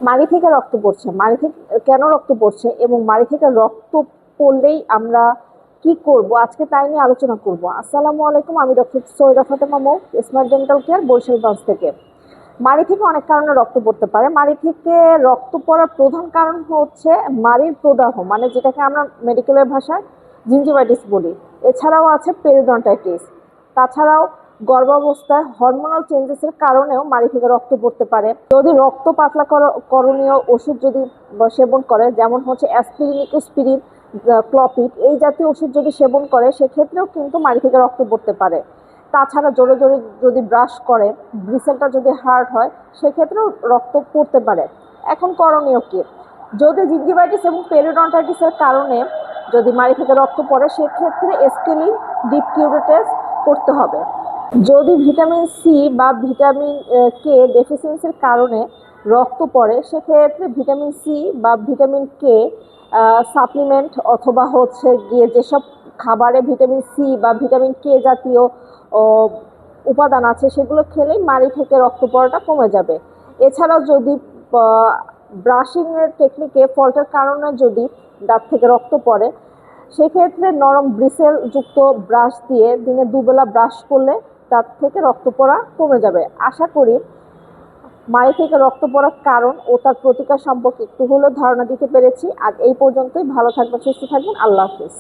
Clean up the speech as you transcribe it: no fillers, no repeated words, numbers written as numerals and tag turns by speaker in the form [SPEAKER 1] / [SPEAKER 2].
[SPEAKER 1] মাড়ি থেকে রক্ত পড়ছে, মাড়ি থেকে কেন রক্ত পড়ছে এবং মাড়ি থেকে রক্ত পড়লেই আমরা কি করব, আজকে তাই নিয়ে আলোচনা করব। আসসালামু আলাইকুম, আমি ডক্টর সৈয়দা ফাতেমা মৌ, স্মার্ট ডেন্টাল কেয়ার, বরিশালগঞ্জ থেকে। মাড়ি থেকে অনেক কারণে রক্ত পড়তে পারে। মাড়ি থেকে রক্ত পড়ার প্রধান কারণ হচ্ছে মাড়ির প্রদাহ, মানে যেটাকে আমরা মেডিকেলের ভাষায় জিঞ্জিভাইটিস বলি। এছাড়াও আছে পেরিডন্টাইটিস। তাছাড়াও গর্ভাবস্থায় হরমোনাল চেঞ্জেসের কারণেও মাড়ি থেকে রক্ত পড়তে পারে। যদি রক্ত পাতলা করণীয় ওষুধ যদি সেবন করে, যেমন হচ্ছে অ্যাসপিরিন, ইকোস্পিরিন, ক্লপিড, এই জাতীয় ওষুধ যদি সেবন করে, সেক্ষেত্রেও কিন্তু মাড়ি থেকে রক্ত পড়তে পারে। তাছাড়া জোরে জোরে যদি ব্রাশ করে, ব্রিসেলটা যদি হার্ড হয়, সেক্ষেত্রেও রক্ত পড়তে পারে। এখন করণীয় কি? যদি জিঞ্জিভাইটিস এবং পেরিডন্টাইটিসের কারণে যদি মাড়ি থেকে রক্ত পড়ে, সেক্ষেত্রে স্কেলিং ডিপ কিউরেটেস করতে হবে। যদি ভিটামিন সি বা ভিটামিন কে ডেফিসিয়েন্সির কারণে রক্ত পড়ে, সেক্ষেত্রে ভিটামিন সি বা ভিটামিন কে সাপ্লিমেন্ট অথবা হচ্ছে গিয়ে যেসব খাবারে ভিটামিন সি বা ভিটামিন কে জাতীয় উপাদান আছে, সেগুলো খেলেই মাড়ি থেকে রক্ত পড়াটা কমে যাবে। এছাড়াও যদি ব্রাশিংয়ের টেকনিকে ফল্টের কারণে যদি দাঁত থেকে রক্ত পড়ে, সেক্ষেত্রে নরম ব্রিসেল যুক্ত ব্রাশ দিয়ে দিনে দুবেলা ব্রাশ করলে দাঁত থেকে রক্ত পড়া কমে যাবে। আশা করি মাড়ি থেকে রক্ত পড়ার কারণ ও তার প্রতিকার সম্পর্কে একটু হলেও ধারণা দিতে পেরেছি। আর এই পর্যন্তই। ভালো থাকবেন, সুস্থ থাকবেন। আল্লাহ হাফিজ।